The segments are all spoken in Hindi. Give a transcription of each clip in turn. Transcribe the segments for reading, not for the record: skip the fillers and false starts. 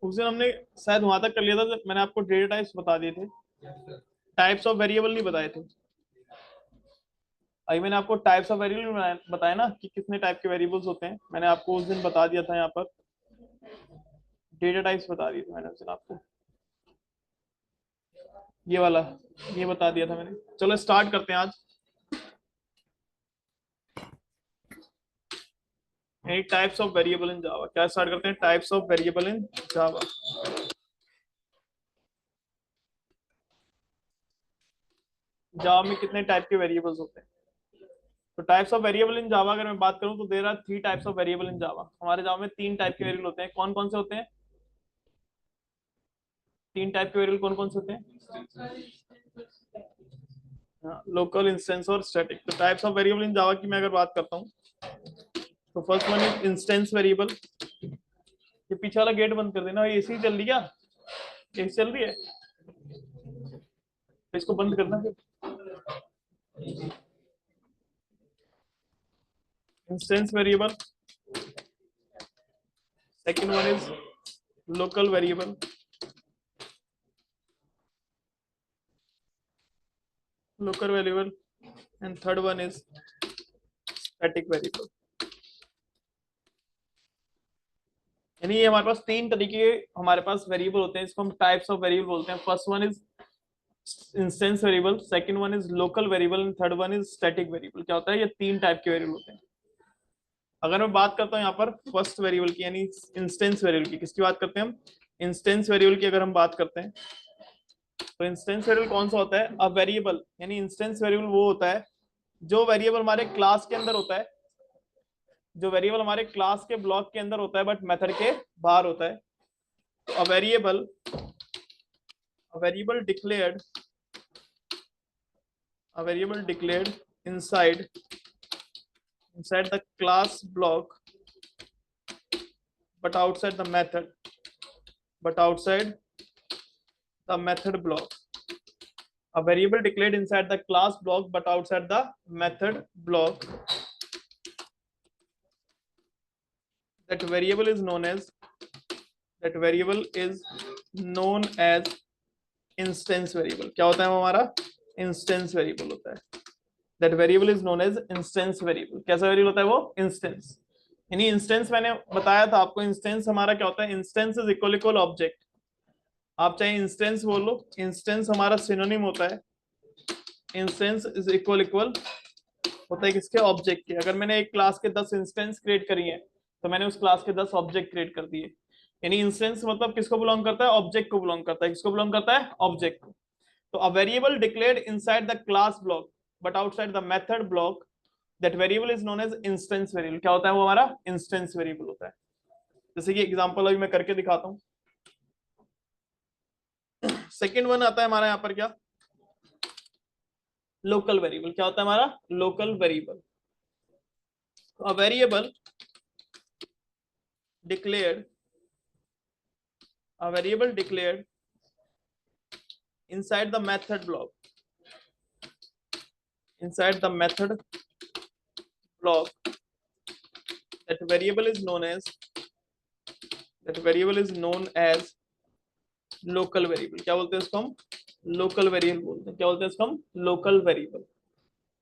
उस दिन हमने शायद वहां तक कर लिया था जब मैंने आपको डेटा टाइप्स बता दिए थे, टाइप्स ऑफ वेरिएबल नहीं बताए थे। अभी मैंने आपको टाइप्स ऑफ वेरिएबल बताया ना कि कितने टाइप के वेरिएबल्स होते हैं, मैंने आपको उस दिन बता दिया था, यहाँ पर डेटा टाइप्स बता दिए थे मैंने उस दिन आपको, ये वाला, ये बता दिया था मैंने। चलो स्टार्ट करते हैं आज। Types of variable in Java, क्या स्टार्ट करते हैं, types of variable in Java. Java में कितने टाइप के वेरिएबल्स होते हैं? तो types of variable in Java अगर मैं बात करूं तो there are 3 types of variable in Java. हमारे जावा में 3 टाइप के वेरिएबल होते हैं। कौन कौन से होते हैं? 3 टाइप के वेरिएबल कौन कौन से होते हैं? लोकल, इंस्टेंस और स्टैटिक। तो टाइप्स ऑफ वेरिएबल इन जावा की मैं अगर बात करता हूँ तो first one is instance variable. ये पीछे वाला गेट बंद कर देना, एसी चल रही क्या? एसी चल रही है, तो इसको बंद करना फिर। Instance variable. Second one is local variable. Local variable and third one is static variable. यानी ये हमारे पास 3 तरीके के हमारे पास वेरिएबल होते हैं, इसको हम टाइप्स ऑफ वेरिएबल बोलते हैं। First one is instance variable, second one is local variable and third one is static variable. क्या होता है? ये 3 टाइप के वेरिएबल होते हैं। अगर मैं बात करता हूँ यहाँ पर फर्स्ट वेरिएबल की यानी इंस्टेंस वेरिएबल की, किसकी बात करते हैं हम? इंस्टेंस वेरिएबल की अगर हम बात करते हैं तो इंस्टेंस वेरिएबल कौन सा होता है? अ वेरिएबल, यानी इंस्टेंस वेरिएबल वो होता है जो वेरिएबल हमारे क्लास के अंदर होता है, जो वेरिएबल हमारे क्लास के ब्लॉक के अंदर होता है बट मेथड के बाहर होता है। तो a variable declared, a variable declared inside the class block but outside the method block. A variable declared inside the class block but outside the method block. That variable is known as instance variable. क्या होता है वो हमारा? इंस्टेंस वेरिएबल होता है। That variable is known as instance variable. कैसा वेरिएबल होता है वो? इंस्टेंस। यानी इंस्टेंस मैंने बताया था आपको, इंस्टेंस हमारा क्या होता है? Instance is equal object. आप चाहे इंस्टेंस बोलो, इंस्टेंस हमारा सिनोनिम होता है। इंस्टेंस इज इक्वल होता है किसके? ऑब्जेक्ट के। अगर मैंने एक क्लास के 10 इंस्टेंस क्रिएट करी है तो मैंने उस क्लास के 10 ऑब्जेक्ट क्रिएट कर दिए। यानी इंस्टेंस मतलब किसको बिलोंग करता है? ऑब्जेक्ट को बिलोंग करता है। किसको बिलोंग करता है? ऑब्जेक्ट को। तो a variable declared inside the class block but outside the method block, that variable is known as instance variable. क्या होता है वो हमारा? इंस्टेंस वेरिएबल होता है। जैसे कि एग्जांपल अभी मैं करके दिखाता हूं। सेकंड वन आता है हमारा यहाँ पर क्या? Local variable. क्या होता है हमारा? Local variable. A variable declared inside the method block that variable is known as local variable. क्या बोलते हैं इसको हम? लोकल वेरिएबल बोलते हैं। क्या बोलते हैं इसको हम? Local variable.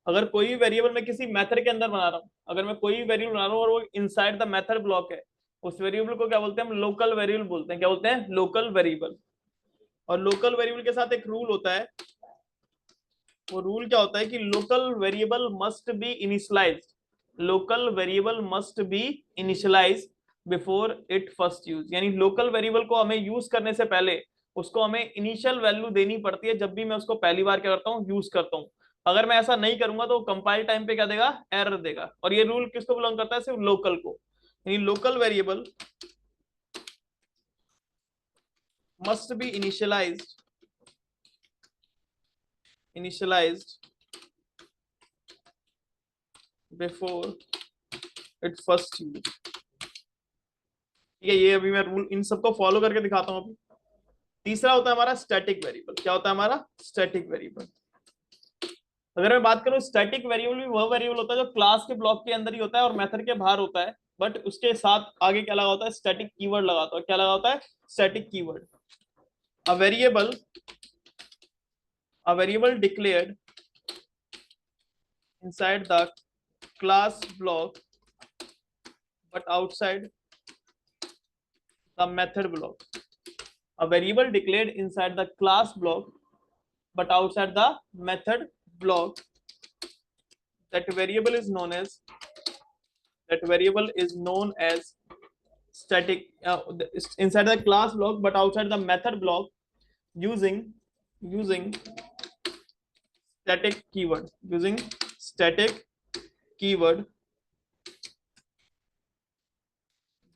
अगर कोई वेरिएबल मैं किसी मेथड के अंदर बना रहा हूँ, अगर मैं कोई वेरिएबल बना रहा हूँ और वो इनसाइड द मेथड ब्लॉक है, उस वेरिएबल को क्या बोलते हैं हम? लोकल वेरिएबल बोलते हैं। क्या बोलते हैं? Local variable. और लोकल वेरिएबल के साथ एक रूल होता है। वो रूल क्या होता है कि local variable must B initialised before it first use. यानी लोकल वेरिएबल को हमें यूज करने से पहले उसको हमें इनिशियल वैल्यू देनी पड़ती है जब भी मैं उसको पहली बार क्या करता हूँ? यूज करता हूँ। अगर मैं ऐसा नहीं करूंगा तो कंपाइल टाइम पे क्या देगा? एरर देगा। और ये रूल किसको बिलोंग करता है? सिर्फ लोकल को। यानी local variable must B initialised before it first use. ठीक है, ये अभी मैं रूल इन सबको फॉलो करके दिखाता हूं अभी। तीसरा होता है हमारा स्टैटिक वेरिएबल। क्या होता है हमारा? Static variable. अगर मैं बात करूं, स्टैटिक वेरिएबल भी वह वेरिएबल होता है जो क्लास के ब्लॉक के अंदर ही होता है और मेथड के बाहर होता है। बट उसके साथ आगे क्या लगा होता है, स्टैटिक कीवर्ड लगा होता है। क्या लगा होता है, static keyword. A variable declared inside the class block but outside the method block. A variable declared inside the class block but outside the method block, that variable is known as static, inside the class block but outside the method block, using static keyword,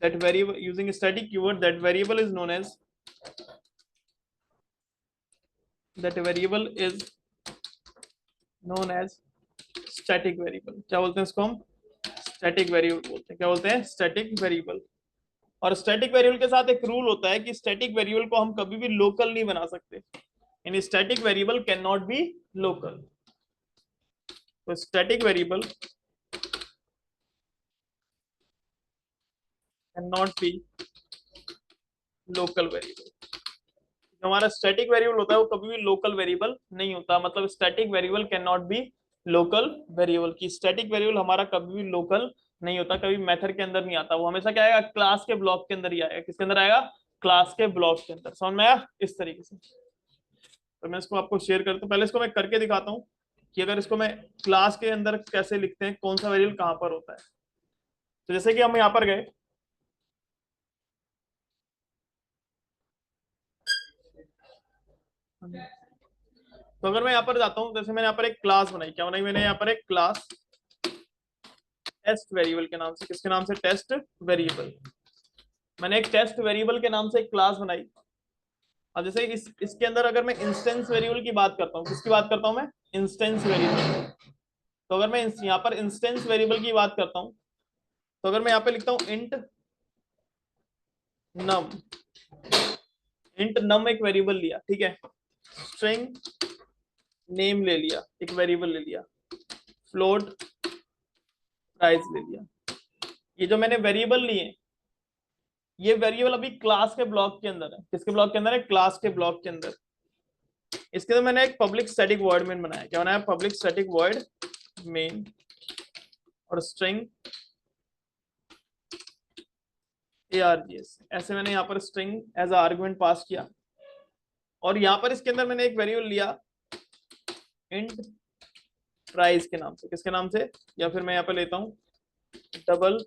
that variable, using a static keyword, that variable is known as static variable. क्या बोलते हैं इसको हम, स्टैटिक वेरिएबल बोलते हैं। क्या बोलते हैं, स्टैटिक वेरिएबल। और स्टैटिक वेरिएबल के साथ एक रूल होता है कि स्टैटिक वेरिएबल को हम कभी भी लोकल नहीं बना सकते, यानी static variable can not be local. तो static variable can not be local variable. हमारा स्टैटिक वेरिएबल होता है वो कभी भी लोकल वेरिएबल नहीं होता। मतलब static variable can not be local variable, की स्टैटिक वेरिएबल हमारा कभी भी लोकल नहीं होता, कभी मेथड के अंदर नहीं आता। वो हमेशा क्या आएगा, क्लास के ब्लॉक के अंदर ही आएगा। किसके अंदर आएगा, क्लास के ब्लॉक के अंदर। समझ में आया, इस तरीके से। तो मैं इसको आपको शेयर करता हूँ, पहले इसको मैं करके दिखाता हूँ कि अगर इसको मैं क्लास के अंदर कैसे लिखते हैं, कौन सा वेरिएबल कहाँ पर होता है। तो जैसे कि हम यहाँ पर गए, तो अगर मैं यहाँ पर जाता हूँ, जैसे मैंने यहाँ पर एक क्लास बनाई, क्या बनाई मैंने यहाँ पर, एक क्लास टेस्ट वेरिएबल के नाम से। किसके नाम से, टेस्ट वेरिएबल। मैंने एक टेस्ट वेरिएबल के नाम से एक क्लास बनाई। अब जैसे इसके अंदर अगर मैं इंस्टेंस वेरिएबल की बात करता हूँ, किसकी बात करता हूँ मैं, इंस्टेंस वेरिएबल। तो अगर मैं यहाँ पर इंस्टेंस वेरिएबल की बात करता हूँ, तो अगर मैं यहाँ पे लिखता हूँ इंट नम एक वेरिएबल लिया, ठीक है, स्ट्रिंग नेम ले लिया, एक वेरिएबल ले लिया, फ्लोट प्राइस ले लिया। ये जो मैंने वेरिएबल लिए, ये वेरिएबल अभी क्लास के ब्लॉक के अंदर है। किसके ब्लॉक के अंदर है, क्लास के ब्लॉक के अंदर। इसके अंदर मैंने एक पब्लिक स्टैटिक वॉइड मेन बनाया। क्या बनाया, पब्लिक स्टैटिक वॉइड मेन, और स्ट्रिंग args, ऐसे मैंने यहाँ पर स्ट्रिंग एज आर्गुमेंट पास किया। और यहाँ पर इसके अंदर मैंने एक वेरिएबल लिया इंट प्राइस के नाम से। किसके नाम से, या फिर मैं यहाँ पर लेता हूँ डबल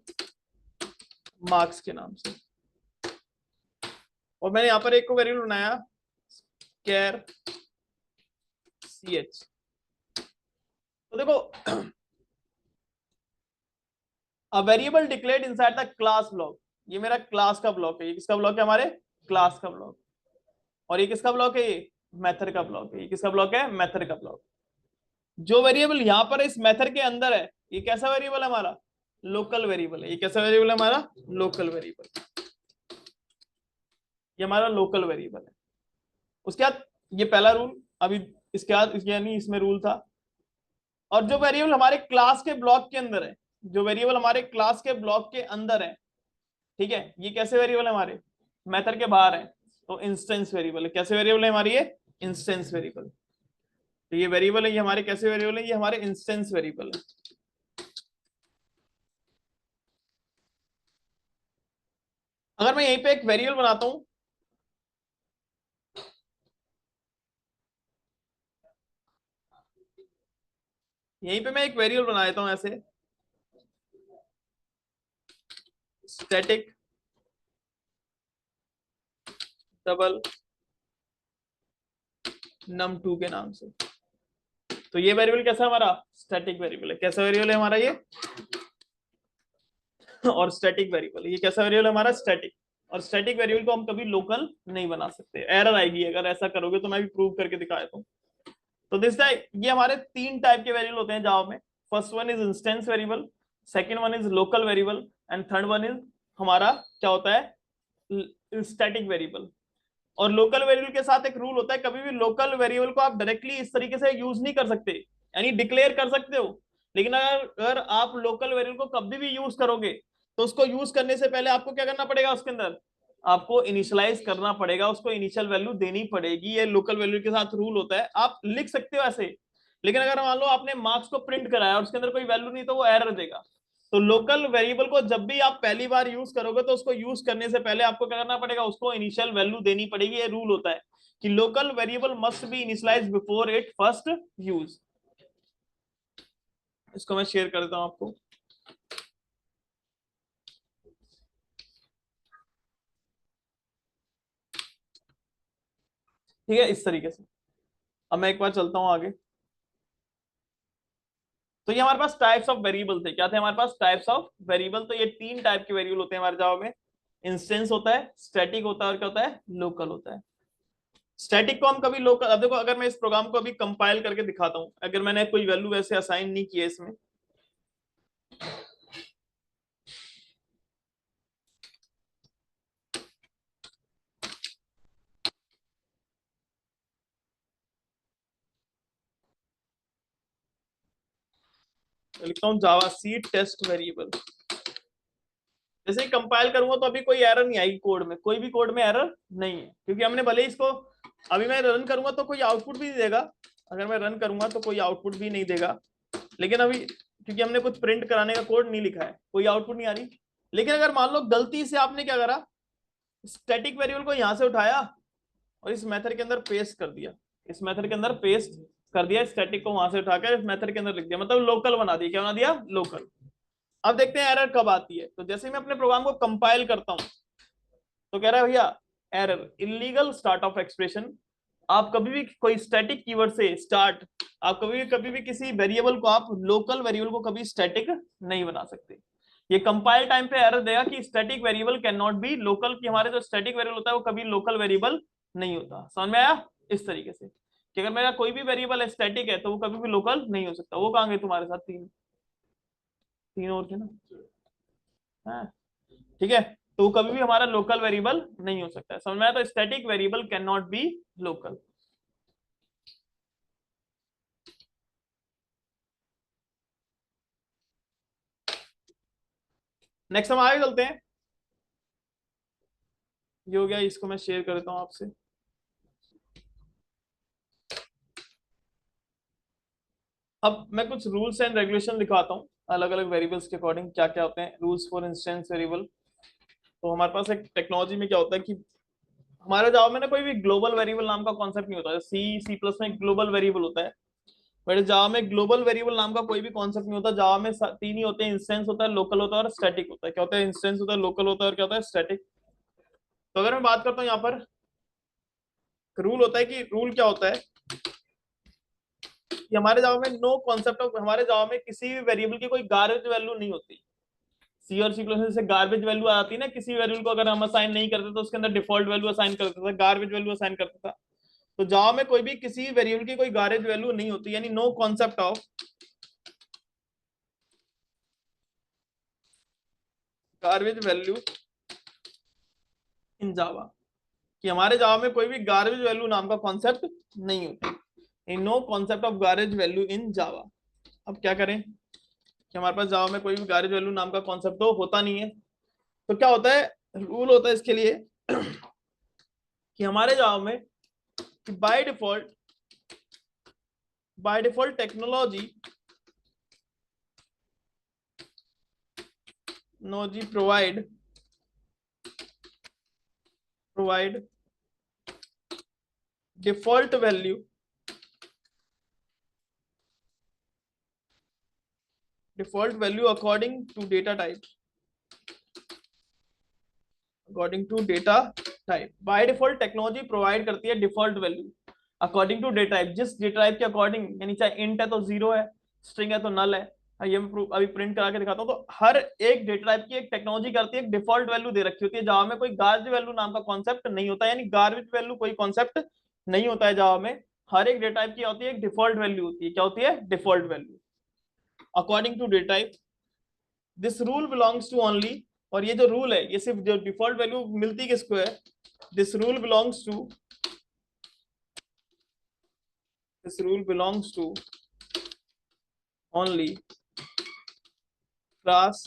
मार्क्स के नाम से। और मैंने यहाँ पर एक को वेरिएबल बनाया कैर ch। तो देखो, अ variable declared inside the class block, ये मेरा क्लास का ब्लॉक है। ये किसका ब्लॉक है, हमारे क्लास का ब्लॉक। और ये किसका ब्लॉक है, ये मेथड का ब्लॉक है। ये किसका ब्लॉक है, मेथड का ब्लॉक। जो वेरिएबल यहाँ पर इस मेथड के अंदर है, ये कैसा वेरिएबल है हमारा, लोकल वेरिएबल है। ये कैसा वेरिएबल है हमारा, लोकल वेरिएबल। ये हमारा लोकल वेरिएबल है। उसके बाद ये पहला रूल, अभी इसके बाद यानी इसमें रूल था। और जो वेरिएबल हमारे क्लास के ब्लॉक के अंदर है, जो वेरिएबल हमारे क्लास के ब्लॉक के अंदर है, ठीक है, ये कैसे वेरिएबल है, हमारे मेथड के बाहर है, तो इंस्टेंस वेरिएबल है। कैसे वेरिएबल है हमारी, ये इंस्टेंस वेरिएबल। तो ये वेरिएबल है, ये हमारे कैसे वेरिएबल है, ये हमारे इंस्टेंस वेरिएबल है। अगर मैं यहीं पे एक वेरिएबल बनाता हूं, यहीं पे मैं एक वेरिएबल बना देता हूं ऐसे, स्टैटिक डबल num2 के नाम से। तो ये वेरिएबल कैसा हमारा, स्टैटिक वेरिएबल है। कैसा वेरिएबल है हमारा ये, और स्टैटिक वेरिएबल, ये कैसा वेरिएबल है हमारा, स्टैटिक। और स्टैटिक वेरिएबल को हम कभी लोकल नहीं बना सकते, एरर आएगी अगर ऐसा करोगे। तो मैं भी प्रूव करके दिखा देता हूँ। तो दिस टाइप, ये हमारे तीन टाइप के वेरिएबल होते हैं जावा में। First one is instance variable, second one is local variable, and third one is हमारा क्या होता है, स्टैटिक वेरिएबल। और लोकल वेरिएबल के साथ एक रूल होता है, कभी भी लोकल वेरिएबल को आप डायरेक्टली इस तरीके से यूज नहीं कर सकते, यानी डिक्लेयर कर सकते हो, लेकिन अगर आप लोकल वेरिएबल को कभी भी यूज करोगे तो उसको यूज करने से पहले आपको क्या करना पड़ेगा, उसके अंदर आपको इनिशियलाइज करना पड़ेगा, उसको इनिशियल वैल्यू देनी पड़ेगी। ये लोकल वैल्यू के साथ रूल होता है। आप लिख सकते हो ऐसे, लेकिन अगर मान लो आपने मार्क्स को प्रिंट कराया और उसके अंदर कोई वैल्यू नहीं, तो वो एरर देगा। तो लोकल वेरिएबल को जब भी आप पहली बार यूज करोगे तो उसको यूज करने से पहले आपको क्या करना पड़ेगा, उसको इनिशियल वैल्यू देनी पड़ेगी। ये रूल होता है कि local variable must B initialised before it first use. इसको मैं शेयर कर देता हूं आपको। ठीक है, इस तरीके से। अब मैं एक बार चलता हूं आगे। तो ये हमारे पास टाइप्स ऑफ वेरिएबल थे। क्या थे हमारे पास? Types of variable. तो ये तीन टाइप के वेरिएबल होते हैं हमारे जावा में। इंस्टेंस होता है, स्टैटिक होता है, और क्या होता है? लोकल होता है। स्टैटिक को हम कभी लोकल, अब देखो अगर मैं इस प्रोग्राम को अभी कंपाइल करके दिखाता हूं, अगर मैंने कोई वैल्यू वैसे असाइन नहीं की है इसमें, तो लिखता हूं जावा सी टेस्ट वेरिएबल। जैसे ही कंपाइल करूंगा तो अभी कोई एरर नहीं आएगी कोड में, कोई भी कोड में एरर नहीं है, क्योंकि हमने भले इसको, अभी मैं रन करूंगा तो कोई आउटपुट भी नहीं देगा। अगर मैं रन करूंगा तो कोई आउटपुट भी नहीं देगा, लेकिन अभी क्योंकि हमने कुछ प्रिंट कराने का कोड नहीं लिखा है, कोई आउटपुट नहीं आ रही। लेकिन अगर मान लो गलती से आपने क्या करा, स्टैटिक वेरिएबल को यहां से उठाया और इस मेथड के अंदर पेस्ट कर दिया, इस मेथड के अंदर पेस्ट कर दिया, स्टैटिक को वहां से उठाकर इस मेथड के अंदर लिख दिया, मतलब लोकल बना दिया। क्या बना दिया? लोकल। अब देखते हैं एरर कब आती है। तो जैसे ही मैं अपने प्रोग्राम को कंपाइल करता हूं तो कह रहा है भैया error, illegal start of expression. आप कभी भी कोई स्टैटिक कीवर्ड से स्टार्ट, आप कभी भी किसी वेरिएबल को, आप लोकल वेरिएबल को कभी स्टैटिक नहीं बना सकते। ये कंपाइल टाइम पे एरर देगा कि static variable can not be local, कि हमारे जो स्टैटिक वेरिएबल होता है वो कभी लोकल वेरिएबल नहीं होता। समझ में आया? इस तरीके से कि अगर मेरा कोई भी वेरिएबल है स्टैटिक है तो वो कभी भी लोकल नहीं हो सकता। वो कहां गए तुम्हारे साथ? तीन तीन और थे ना? हाँ, ठीक है। तो कभी भी हमारा लोकल वेरिएबल नहीं हो सकता है। समझ में आया? तो static variable can not be local. Next हम आगे चलते हैं। ये हो गया, इसको मैं शेयर करता हूं आपसे। अब मैं कुछ रूल्स एंड रेगुलेशन लिखवाता हूँ अलग अलग वेरिएबल्स के अकॉर्डिंग क्या क्या होते हैं रूल्स फॉर इंस्टेंस वेरिएबल। तो हमारे पास एक टेक्नोलॉजी में क्या होता है कि हमारे जावा में ना कोई भी ग्लोबल वेरिएबल नाम का कॉन्सेप्ट नहीं होता है। सी सी प्लस में ग्लोबल वेरिएबल होता है, बट जावा में ग्लोबल वेरिएबल नाम का कोई भी कॉन्सेप्ट नहीं होता। जावा में तीन ही होते हैं, इंस्टेंस होता है, लोकल होता है और स्टैटिक होता है। क्या होता है? इंस्टेंस होता है, लोकल होता है और क्या होता है? स्टैटिक। तो अगर मैं बात करता हूँ यहाँ पर, रूल होता है कि रूल क्या होता है कि हमारे जावा में नो कॉन्सेप्ट ऑफ, हमारे जावा में किसी भी वेरिएबल की कोई गार्बेज वैल्यू नहीं होती। सी और सी प्लस से गार्बेज वैल्यू आती है ना, किसी वेरिएबल को अगर हम असाइन नहीं करते तो उसके अंदर डिफॉल्ट वैल्यू असाइन करता था, गार्बेज वैल्यू असाइन करता था। तो जावा में कोई भी किसी वेरिएबल की कोई गार्बेज वैल्यू नहीं होती, यानी no concept of garbage value in Java, कि हमारे जावा में कोई भी गार्बेज वैल्यू नाम का कॉन्सेप्ट नहीं होती। No concept of garbage value in Java. अब क्या करें कि हमारे पास जावा में कोई भी गार्बेज वैल्यू नाम का कॉन्सेप्ट तो होता नहीं है। तो क्या होता है, रूल होता है इसके लिए कि हमारे जावा में बाय डिफॉल्ट टेक्नोलॉजी नोजी provide default value according to data type, according to data type. By default technology provide करती है default value according to data type, जिस डेटा टाइप के अकॉर्डिंग, यानी चाहे इंट है तो जीरो है, स्ट्रिंग है तो नल है। ये मैं अभी प्रिंट करा के दिखाता हूँ। तो हर एक डेटा टाइप की एक टेक्नोलॉजी करती है, एक डिफॉल्ट वैल्यू दे रखी होती है। जावा में कोई गार्बेज वैल्यू नाम का कॉन्सेप्ट नहीं होता, यानी गार्बेज वैल्यू कोई कॉन्सेप्ट नहीं होता है जावा में। हर एक डेटा टाइप की होती है एक डिफॉल्ट वैल्यू होती है। क्या होती है? Default value according to data type. This rule belongs to only, और ये जो रूल है ये सिर्फ जो डिफॉल्ट वैल्यू मिलती किसको है, this rule belongs to this rule belongs to only class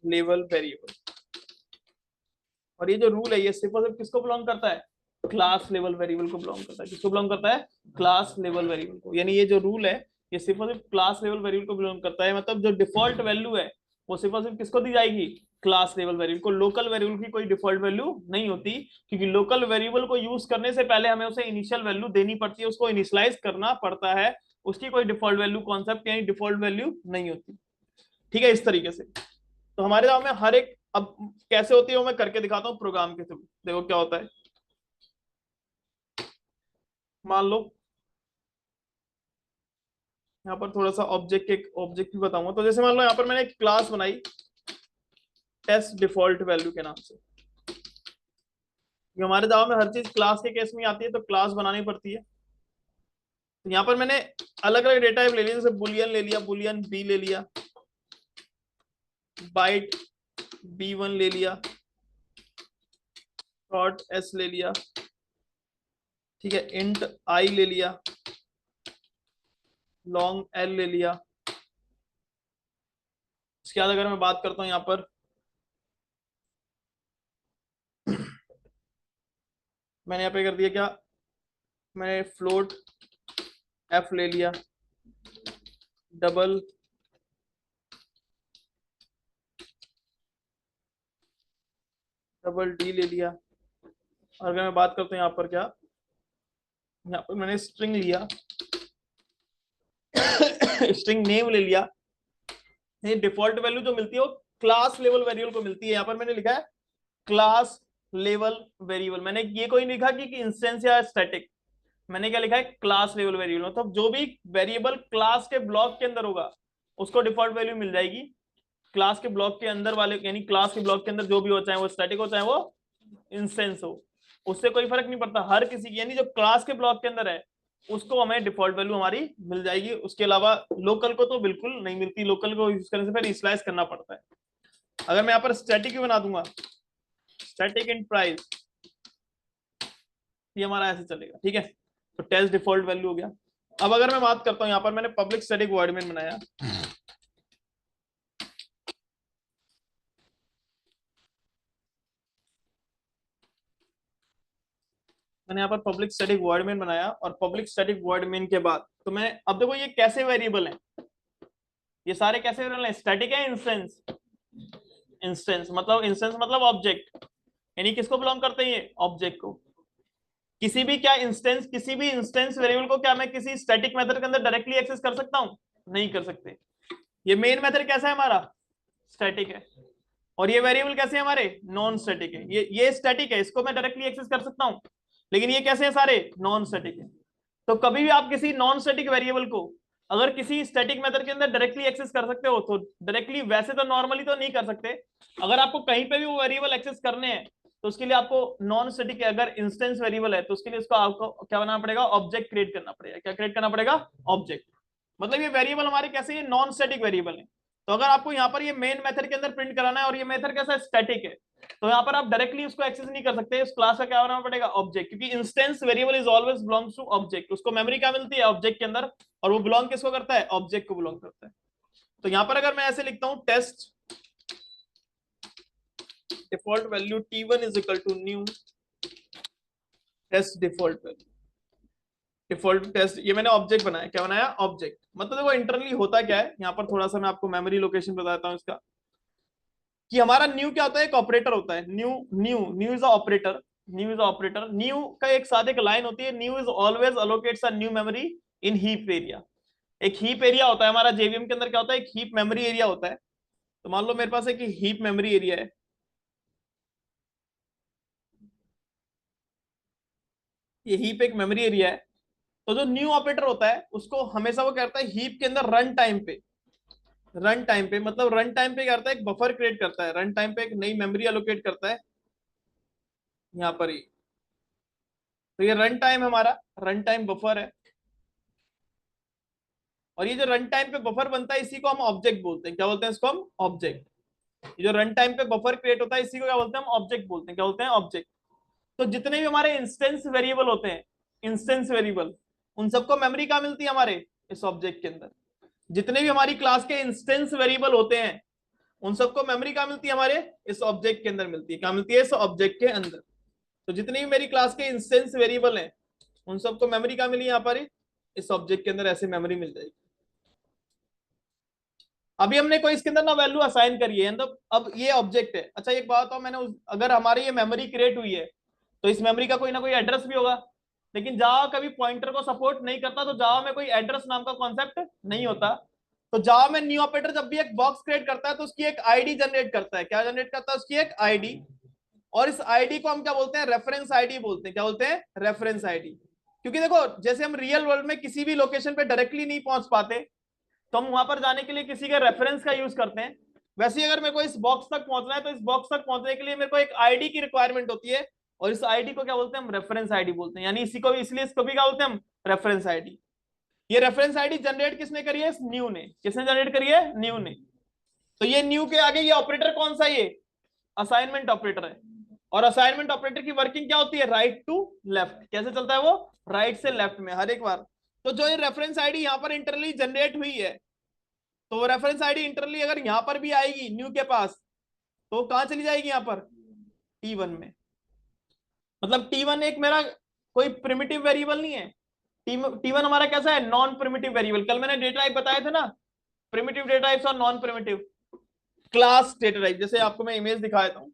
level variable. और ये जो रूल है ये सिर्फ और सिर्फ किसको बिलोंग करता है? क्लास लेवल वेरिएबल को बिलोंग करता है। किसको बिलोंग करता है? क्लास लेवल वेरिएबल को। यानी ये जो रूल है ये सिर्फ और सिर्फ क्लास लेवल वेरिएबल को बिलोंग करता है। मतलब जो डिफॉल्ट वैल्यू है वो सिर्फ और सिर्फ किसको दी जाएगी? क्लास लेवल वेरिएबल को। लोकल वेरिएबल की कोई डिफॉल्ट वैल्यू नहीं होती, क्योंकि लोकल वेरिएबल को यूज करने से पहले हमें उसे इनिशियल वैल्यू देनी पड़ती है, उसको इनिशियलाइज करना पड़ता है। उसकी कोई डिफॉल्ट वैल्यू कॉन्सेप्ट यानी डिफॉल्ट वैल्यू नहीं होती। ठीक है, इस तरीके से। तो हमारे में हर एक, अब कैसे होती है वो मैं करके दिखाता हूँ प्रोग्राम के थ्रू। देखो क्या होता है। मान लो यहाँ पर थोड़ा सा ऑब्जेक्ट भी बताऊंगा। तो जैसे मान लो यहाँ पर मैंने एक क्लास बनाई टेस्ट डिफॉल्ट वैल्यू के नाम से। हमारे जावा में हर चीज क्लास के केस में आती है, तो क्लास बनानी पड़ती है। तो यहाँ पर मैंने अलग अलग डेटा टाइप ले लिया, जैसे बुलियन ले लिया, बुलियन बी ले लिया, बाइट B1 ले लिया, शॉर्ट S ले लिया, ठीक है, इंट I ले लिया, लॉन्ग L ले लिया। इसके बाद अगर मैं बात करता हूं यहाँ पर मैंने यहाँ पे कर दिया क्या, मैंने फ्लोट F ले लिया, डबल D ले लिया। और अगर मैं बात करता हूँ यहाँ पर क्या, यहाँ पर मैंने स्ट्रिंग लिया स्ट्रिंग नेम ले लिया। ये डिफॉल्ट वैल्यू जो मिलती है वो क्लास लेवल वेरिएबल को मिलती है। यहाँ पर मैंने लिखा है क्लास लेवल वेरिएबल। मैंने ये कोई नहीं लिखा कि इंस्टेंस या स्टैटिक, मैंने क्या लिखा है क्लास लेवल वेरिएबल। मतलब जो भी वेरिएबल क्लास के ब्लॉक के अंदर होगा उसको डिफॉल्ट वैल्यू मिल जाएगी। क्लास के ब्लॉक के अंदर वाले, यानी क्लास के ब्लॉक के अंदर जो भी हो, चाहे वो स्टैटिक हो चाहे वो इंस्टेंस हो, उससे कोई फर्क नहीं पड़ता। हर किसी की, यानी जो क्लास के ब्लॉक के अंदर है उसको हमें डिफॉल्ट वैल्यू हमारी मिल जाएगी। उसके अलावा लोकल को तो बिल्कुल नहीं मिलती। लोकल को यूज करने से पहले इनिशियलाइज करना पड़ता है। अगर मैं यहाँ पर स्टैटिक भी बना दूंगा, स्टैटिक इन प्राइस, ये हमारा ऐसे चलेगा। ठीक है, तो टेस्ट डिफॉल्ट वैल्यू हो गया। अब अगर मैं बात करता हूं, यहाँ पर मैंने पब्लिक स्टैटिक वॉइड मेन बनाया। मैंने यहाँ पर पब्लिक स्टैटिक वॉइड मेन बनाया, और पब्लिक स्टैटिक वॉइड मेन के बाद तो मैं, अब देखो ये कैसे वेरिएबल हैं, ये सारे कैसे वेरिएबल हैं, स्टैटिक है इंस्टेंस। इंस्टेंस मतलब ऑब्जेक्ट, यानी किसको बिलोंग करते हैं ये? ऑब्जेक्ट को। किसी भी इंस्टेंस वेरिएबल को क्या मैं किसी स्टैटिक मेथड के अंदर डायरेक्टली एक्सेस कर सकता हूं? नहीं कर सकते। ये मेन मेथड कैसा है हमारा? स्टैटिक है। और ये वेरिएबल कैसे है हमारे? नॉन स्टैटिक है। ये स्टैटिक है, इसको मैं डायरेक्टली एक्सेस कर सकता हूं, लेकिन ये कैसे है? सारे नॉन स्टैटिक है। तो कभी भी आप किसी नॉन स्टैटिक वेरिएबल को अगर किसी स्टैटिक मेथड के अंदर डायरेक्टली एक्सेस कर सकते हो, तो डायरेक्टली वैसे तो नॉर्मली तो नहीं कर सकते। अगर आपको कहीं पे भी वो वेरिएबल एक्सेस करने हैं तो उसके लिए आपको नॉन स्टैटिक, अगर इंस्टेंस वेरिएबल है तो उसके लिए उसको आपको क्या बनाना पड़ेगा? ऑब्जेक्ट क्रिएट करना पड़ेगा। क्या क्रिएट करना पड़ेगा? ऑब्जेक्ट। मतलब ये वेरिएबल हमारे कैसे, ये नॉन स्टैटिक वेरिएबल है। तो अगर आपको यहाँ पर ये मेन मेथड के अंदर प्रिंट कराना है और ये मेथड कैसा स्टैटिक है, तो यहाँ पर आप डायरेक्टली उसको एक्सेस नहीं कर सकते। इस क्लास का क्या बनाना पड़ेगा? ऑब्जेक्ट, क्योंकि instance variable is always belongs to object. उसको मेमोरी क्या मिलती है? ऑब्जेक्ट के अंदर, और वो बिलोंग किसको करता है? ऑब्जेक्ट को बिलोंग करता है। तो यहाँ पर अगर मैं ऐसे लिखता हूँ test default value T1 is equal to new test default value, default test, ये मैंने ऑब्जेक्ट बनाया। क्या बनाया? ऑब्जेक्ट। मतलब देखो इंटरनली होता क्या है, यहाँ पर थोड़ा सा मैं आपको मेमोरी लोकेशन बताता हूँ इसका, कि हमारा न्यू क्या होता है? एक ऑपरेटर होता है। New new new is operator. New is operator. New का एक साथ एक लाइन होती है, new is always allocates a new memory in heap area. एक हीप एरिया होता है हमारा जेवीएम के अंदर, क्या होता है? एक हीप मेमोरी एरिया होता है। तो मान लो मेरे पास एक हीप मेमोरी एरिया है, ये हीप एक मेमोरी एरिया है। तो जो न्यू ऑपरेटर होता है उसको हमेशा वो करता है हीप के अंदर रन टाइम पे। रन टाइम पे मतलब रन टाइम पे क्या करता है? एक बफर क्रिएट करता है। रन टाइम पे एक नई मेमोरी एलोकेट करता है यहाँ पर ही। तो ये रन टाइम हमारा रन टाइम बफर है, और ये जो रन टाइम पे बफर बनता है इसी को हम ऑब्जेक्ट बोलते हैं। क्या बोलते हैं इसको? हम ऑब्जेक्ट। ये जो रन टाइम पे बफर क्रिएट होता है इसी को क्या बोलते हैं? हम ऑब्जेक्ट बोलते हैं। क्या बोलते हैं? ऑब्जेक्ट। तो जितने भी हमारे इंस्टेंस वेरिएबल होते हैं, इंस्टेंस वेरिएबल, उन सबको मेमोरी कहाँ मिलती है? हमारे इस ऑब्जेक्ट के अंदर। जितने भी हमारी क्लास के इंस्टेंस वेरिएबल होते हैं उन सबको मेमोरी कहाँ मिलती है, हमारे इस ऑब्जेक्ट के अंदर मिलती है। कहाँ मिलती है, इस ऑब्जेक्ट के अंदर। तो जितनी भी मेरी क्लास के इंस्टेंस वेरिएबल हैं उन सबको मेमोरी कहाँ मिली, यहाँ पर इस ऑब्जेक्ट के अंदर ऐसे मेमोरी मिल जाएगी। अभी हमने कोई इसके अंदर ना वैल्यू असाइन करी है, मतलब अब ये ऑब्जेक्ट है। अच्छा एक बात हो, मैंने अगर हमारी ये मेमोरी क्रिएट हुई है तो इस मेमोरी का कोई ना कोई एड्रेस भी होगा, लेकिन जावा कभी पॉइंटर को सपोर्ट नहीं करता, तो जावा में कोई एड्रेस नाम का कॉन्सेप्ट नहीं होता। तो जावा में न्यू ऑपरेटर जब भी एक बॉक्स क्रिएट करता है तो उसकी एक आईडी जनरेट करता है। क्या जनरेट करता है, उसकी एक आईडी। और इस आईडी को हम क्या बोलते हैं, रेफरेंस आईडी बोलते हैं। क्या बोलते हैं, रेफरेंस आईडी। क्योंकि देखो जैसे हम रियल वर्ल्ड में किसी भी लोकेशन पे डायरेक्टली नहीं पहुंच पाते, तो हम वहां पर जाने के लिए किसी के रेफरेंस का यूज करते हैं। वैसे ही अगर मेरे को इस बॉक्स तक पहुंचना है तो इस बॉक्स तक पहुंचने के लिए मेरे को एक आईडी की रिक्वायरमेंट होती है, और इस आईडी को क्या बोलते हैं, हम रेफरेंस आईडी बोलते हैं। यानी इसी को इसलिए इसको भी क्या बोलते हैं हम, रेफरेंस आईडी। ये रेफरेंस आईडी जनरेट किसने करी है, न्यू ने। किसने जनरेट करी है, न्यू ने। तो ये न्यू के आगे ये ऑपरेटर कौन सा, ये असाइनमेंट ऑपरेटर है। और असाइनमेंट ऑपरेटर की वर्किंग क्या होती है, राइट टू लेफ्ट। कैसे चलता है वो, राइट से लेफ्ट में हर एक बार। तो जो ये रेफरेंस आईडी यहाँ पर इंटरनली जनरेट हुई है, तो वो रेफरेंस आईडी इंटरनली अगर यहां पर भी आएगी न्यू के पास, तो कहां चली जाएगी, यहां पर T1 में। मतलब T1 एक मेरा कोई प्रिमिटिव वेरिएबल नहीं है। T1 हमारा कैसा है, नॉन प्रिमिटिव वेरिएबल। कल मैंने डेटा टाइप बताए थे ना, प्रिमिटिव डेटा टाइप्स और non primitive class data type. जैसे आपको मैं इमेज दिखा देता हूं।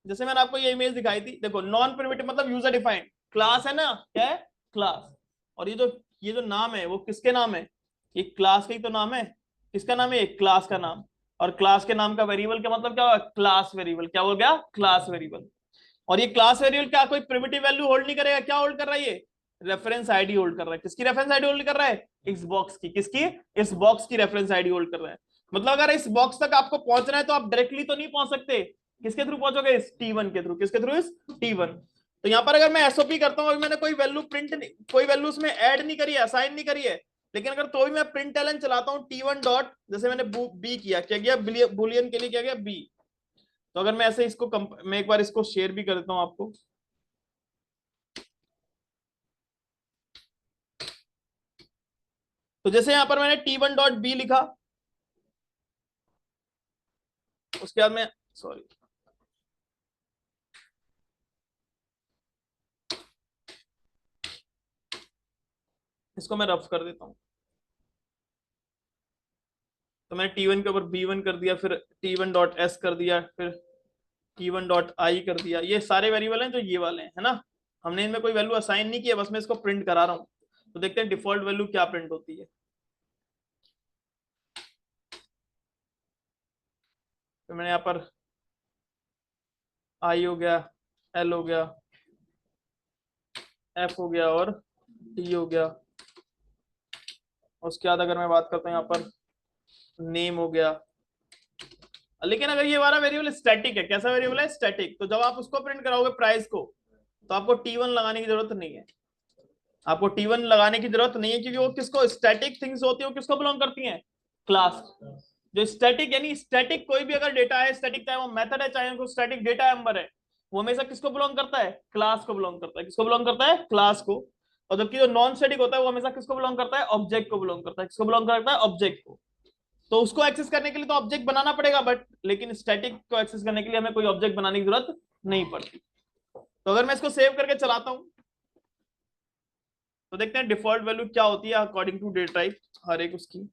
जैसे मैंने आपको ये इमेज दिखाई थी, देखो नॉन प्रिमिटिव मतलब यूजर डिफाइंड क्लास है ना, क्या है, क्लास। और ये जो नाम है वो किसके नाम है, ये क्लास का ही तो नाम है। किसका नाम है, क्लास का नाम। और क्लास के नाम का वेरिएबल का मतलब क्या होगा, क्लास वेरिएबल। क्या हो गया, क्लास वेरिएबल। और ये क्लास वेरिएबल क्या कोई प्रिमिटिव वैल्यू होल्ड नहीं करेगा, क्या होल्ड कर रहा है, ये रेफरेंस आईडी होल्ड कर रहा है। किसकी रेफरेंस आईडी होल्ड कर रहा है, इस बॉक्स की। किसकी, इस बॉक्स की रेफरेंस आईडी होल्ड कर रहा है। मतलब अगर इस बॉक्स तक आपको पहुंचना है तो आप डायरेक्टली तो नहीं पहुंच सकते, किसके थ्रू पहुंचोगे, इस T1 के थ्रू। किसके थ्रू, इस T1। तो यहाँ पर अगर मैं एसओपी करता हूँ, अभी मैंने कोई वैल्यू प्रिंट नहीं, कोई वैल्यू उसमें ऐड नहीं करी है, असाइन नहीं करी है, लेकिन अगर तो भी मैं प्रिंट एलन चलाता हूँ T1 डॉट, जैसे मैंने बी किया, क्या किया, बुलियन के लिए क्या किया, बी। तो अगर मैं ऐसे इसको मैं एक बार इसको शेयर भी कर देता हूँ आपको। तो जैसे यहां पर मैंने T1 डॉट बी लिखा, उसके बाद मैं, सॉरी, इसको मैं रफ कर देता हूं। तो मैंने T1 के ऊपर B1 कर दिया, फिर T1 डॉट एस कर दिया, फिर T1 डॉट आई कर दिया। ये सारे वेरिएबल हैं जो ये वाले हैं, है ना। हमने इनमें कोई वैल्यू असाइन नहीं किया, बस मैं इसको प्रिंट करा रहा हूं। तो देखते हैं डिफॉल्ट वैल्यू क्या प्रिंट होती है। तो मैंने यहाँ पर आई हो गया, एल हो गया, एफ हो गया और टी हो गया। उसके बाद अगर मैं बात करता हूँ यहाँ पर नेम हो गया। लेकिन अगर ये हमारा वेरिएबल स्टैटिक है, कैसा वेरिएबल है, स्टैटिक, तो जब आप उसको प्रिंट कराओगे प्राइस को, तो आपको T1 लगाने की जरूरत नहीं है। आपको T1 लगाने की जरूरत नहीं है, क्योंकि वो किसको, स्टैटिक थिंग्स होती है वो किसको बिलोंग करती हैं, क्लास। जो स्टैटिक, यानी स्टैटिक कोई भी अगर डेटा है स्टैटिक, चाहे वो मेथड है चाहे वो स्टैटिक डेटा नंबर है, वो हमेशा किसको बिलोंग करता है, क्लास को बिलोंग करता है। किसको बिलोंग करता है, क्लास को। और जबकि जो नॉन स्टैटिक होता है वो हमेशा किसको बिलोंग करता है, ऑब्जेक्ट को बिलोंग करता है। किसको बिलोंग करता है, ऑब्जेक्ट को। तो उसको एक्सेस करने के लिए तो ऑब्जेक्ट बनाना पड़ेगा, बट लेकिन स्टैटिक को एक्सेस करने के लिए हमें कोई ऑब्जेक्ट बनाने की जरूरत नहीं पड़ती। तो अगर मैं इसको सेव करके चलाता हूं तो देखते हैं डिफॉल्ट वैल्यू क्या होती है अकॉर्डिंग टू डेटा टाइप, हर एक उसकी।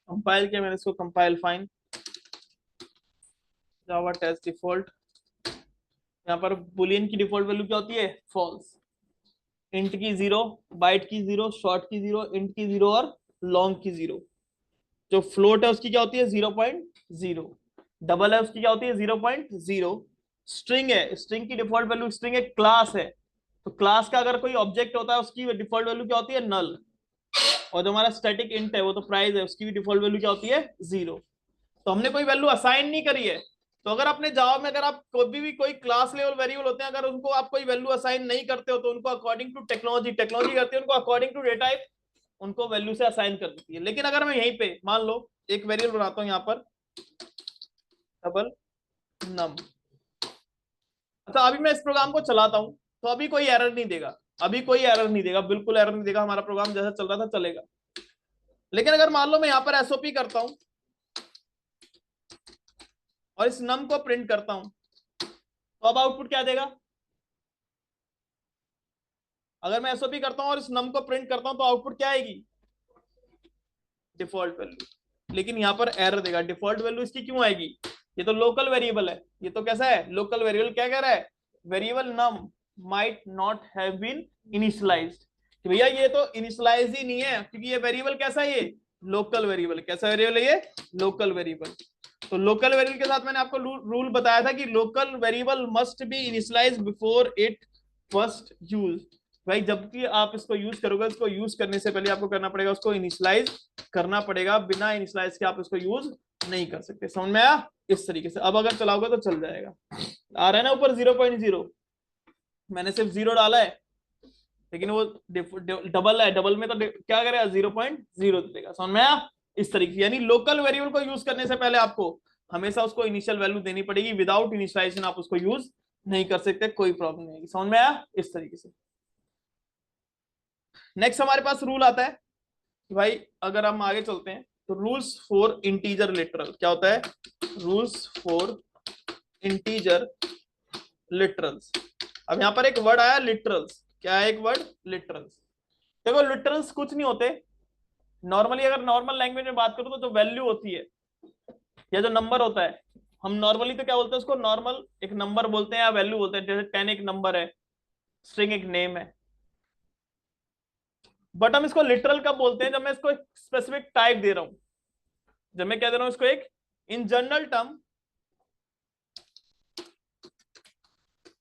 कंपाइल किया मैंने इसको, compile fine, Java test default. यहाँ पर बुलियन की डिफॉल्ट वैल्यू क्या होती है, फॉल्स। इंट की 0, बाइट की 0, शॉर्ट की 0, इंट की 0 और लॉन्ग की 0। जो फ्लोट है उसकी क्या होती है, 0.0। डबल है उसकी क्या होती है, 0.0। स्ट्रिंग है, स्ट्रिंग की डिफॉल्ट वैल्यू, स्ट्रिंग एक क्लास है, तो क्लास का अगर कोई ऑब्जेक्ट होता है उसकी डिफॉल्ट वैल्यू क्या होती है, नल। और जो हमारा स्टैटिक इंट है वो तो प्राइस है, उसकी भी डिफॉल्ट वैल्यू क्या होती है, 0। तो हमने कोई वैल्यू असाइन नहीं करी है। तो अगर अपने जावा में अगर आप कोई भी कोई क्लास लेवल वेरिएबल होते हैं, अगर उनको आप कोई वैल्यू असाइन नहीं करते हो तो उनको अकॉर्डिंग टू टेक्नोलॉजी करते हैं, उनको अकॉर्डिंग टू डेटा उनको वैल्यू से असाइन कर देती है। लेकिन अगर मैं यहीं पे मान लो एक वेरिएबल बनाता हूँ यहाँ पर डबल नम, अच्छा अभी मैं इस प्रोग्राम को चलाता हूँ तो अभी कोई एरर नहीं देगा, अभी कोई एरर नहीं देगा, बिल्कुल एरर नहीं देगा, हमारा प्रोग्राम जैसा चल रहा था चलेगा। लेकिन अगर मान लो मैं यहाँ पर एसओपी करता हूँ और इस नम को प्रिंट करता हूं तो अब आउटपुट क्या देगा? अगर मैं एसओपी करता हूं और इस नम को प्रिंट करता हूं तो आउटपुट क्या आएगी? Default value. लेकिन यहां पर एरर देगा। डिफॉल्ट वैल्यू इसकी क्यों आएगी? ये तो लोकल वेरिएबल है, ये तो कैसा है? Local variable. क्या कह रहा है? Variable num might not have been initialized. भैया ये तो इनिशियलाइज ही नहीं है, क्योंकि ये वेरिएबल कैसा है? ये लोकल वेरिएबल। कैसा वेरिएबल है ये? Local variable. तो लोकल वेरिएबल के साथ मैंने आपको रूल बताया था कि local variable must be initialize before it first use. भाई जब भी आप इसको यूज करोगे, इसको यूज करने से पहले आपको करना पड़ेगा, उसको इनिशियलाइज करना पड़ेगा। बिना इनिशियलाइज के आप इसको यूज नहीं कर सकते। समझ में आया? इस तरीके से अब अगर चलाओगे तो चल जाएगा। आ रहा है ना ऊपर 0.0, मैंने सिर्फ 0 डाला है, लेकिन वो डबल है, डबल में तो क्या करेगा? 0.0 देगा। समझ में आया? इस तरीके से, यानी लोकल वेरिएबल को यूज करने से पहले आपको हमेशा उसको इनिशियल वैल्यू देनी पड़ेगी। विदाउट इनिशियलाइजेशन आप उसको यूज नहीं कर सकते, कोई प्रॉब्लम नहीं है। समझ में आया? इस तरीके से। नेक्स्ट हमारे पास रूल आता है कि भाई अगर हम आगे चलते हैं तो रूल्स फॉर इंटीजर लिटरल क्या होता है? Rules for integer literals. अब यहां पर एक वर्ड आया लिटरल्स। क्या है एक वर्ड? लिटरल्स। देखो लिटरल्स कुछ नहीं होते। नॉर्मली अगर नॉर्मल लैंग्वेज में बात करूं तो जो वैल्यू होती है या जो नंबर होता है, हम नॉर्मली तो क्या बोलते हैं उसको? नॉर्मल एक नंबर बोलते हैं या वैल्यू बोलते हैं। जैसे 10 एक नंबर है, स्ट्रिंग एक नेम है। बट हम इसको लिटरल कब बोलते हैं? जब मैं इसको एक स्पेसिफिक टाइप दे रहा हूं, जब मैं क्या दे रहा हूं इसको एक in general term,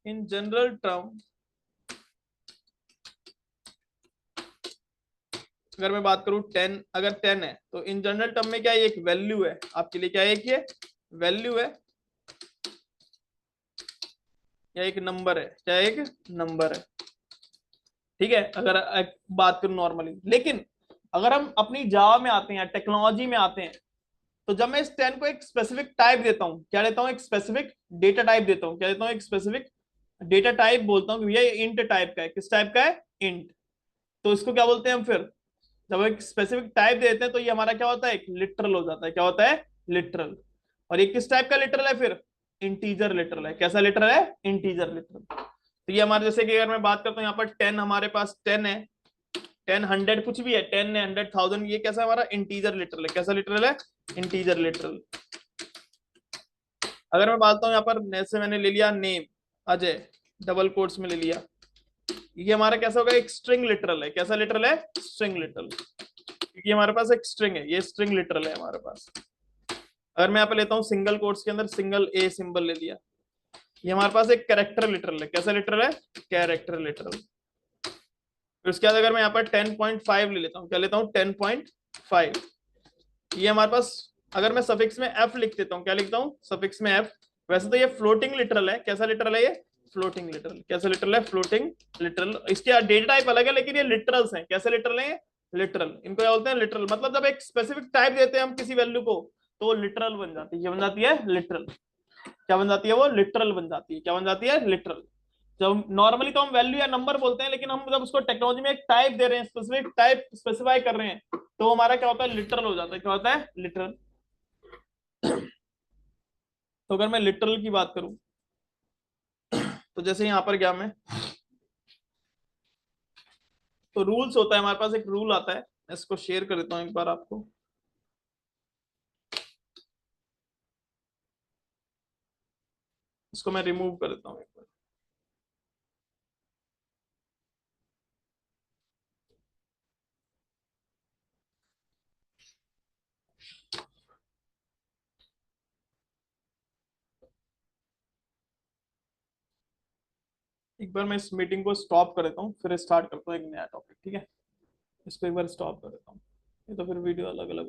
in general term अगर मैं बात करूं 10, अगर 10 है तो इन जनरल टर्म में क्या है? एक वैल्यू है आपके लिए। क्या है? एक ये वैल्यू है या एक नंबर है? क्या एक नंबर है? ठीक है, अगर बात करूं नॉर्मली। लेकिन अगर हम अपनी जावा में आते हैं, टेक्नोलॉजी में आते हैं, तो जब मैं इस 10 को एक स्पेसिफिक टाइप देता हूं, क्या देता हूं? एक स्पेसिफिक डेटा टाइप देता हूं। क्या देता हूं? एक स्पेसिफिक डेटा टाइप बोलता हूं कि भैया ये इंट टाइप का है। किस टाइप का है? इंट। तो इसको क्या बोलते हैं हम फिर? जब एक स्पेसिफिक टाइप देते हैं तो ये हमारा क्या होता है? एक लिटरल हो जाता है। क्या होता है? लिटरल। और ये किस टाइप का लिटरल है फिर? इंटीजर लिटरल है। कैसा लिटरल है? Integer literal. तो ये हमारे, जैसे कि अगर मैं बात करता हूँ यहाँ पर 10, हमारे पास 10 है, 10 100 कुछ भी है, 10 है, 100 1000, ये कैसा हमारा? इंटीजर लिटरल है। कैसा लिटरल है? Integer literal. अगर मैं बात यहाँ पर, जैसे मैंने ले लिया नेम अजय, डबल कोट्स में ले लिया, ये हमारा कैसा होगा? एक स्ट्रिंग लिटरल है। कैसा लिटरल है? String literal. क्योंकि हमारे पास एक स्ट्रिंग है, ये स्ट्रिंग लिटरल है हमारे पास। अगर मैं यहाँ पे लेता हूँ सिंगल कोट्स के अंदर सिंगल ए सिंबल ले लिया, ये हमारे पास एक कैरेक्टर लिटरल है। कैसा लिटरल है? Character literal. फिर उसके बाद अगर मैं यहाँ पर 10.5 ले लेता हूँ, क्या लेता हूँ? 10.5। ये हमारे पास, अगर मैं सफिक्स में एफ लिख देता हूँ, क्या लिखता हूँ? सफिक्स में एफ। वैसे तो ये फ्लोटिंग लिटरल है। कैसा लिटरल है ये? Floating literal. कैसा लिटरल है? Floating literal. इसके डेटा टाइप अलग है, लेकिन ये लिटरल्स हैं। कैसे लिटरल है? लिटरल। इनको क्या बोलते हैं? लिटरल। मतलब जब एक स्पेसिफिक टाइप देते हैं हम किसी वैल्यू को, तो वो लिटरल बन जाती है। क्या बन जाती है? लिटरल। क्या बन जाती है? वो लिटरल बन जाती है। क्या बन जाती है? लिटरल। जब नॉर्मली तो हम वैल्यू या नंबर बोलते हैं, लेकिन हम जब उसको टेक्नोलॉजी में एक टाइप दे रहे हैं, स्पेसिफिक टाइप स्पेसिफाई कर रहे हैं, तो हमारा क्या होता है? लिटरल हो जाता है। क्या होता है? लिटरल। तो अगर मैं लिटरल की बात करूं तो जैसे यहां पर गया मैं, तो रूल्स होता है हमारे पास, एक रूल आता है, इसको शेयर कर देता हूं एक बार आपको। इसको मैं रिमूव कर देता हूं एक बार। एक बार मैं इस मीटिंग को स्टॉप कर देता हूँ, फिर स्टार्ट करता हूँ एक नया टॉपिक। ठीक है, इसको एक बार स्टॉप कर देता हूँ, ये तो फिर वीडियो अलग अलग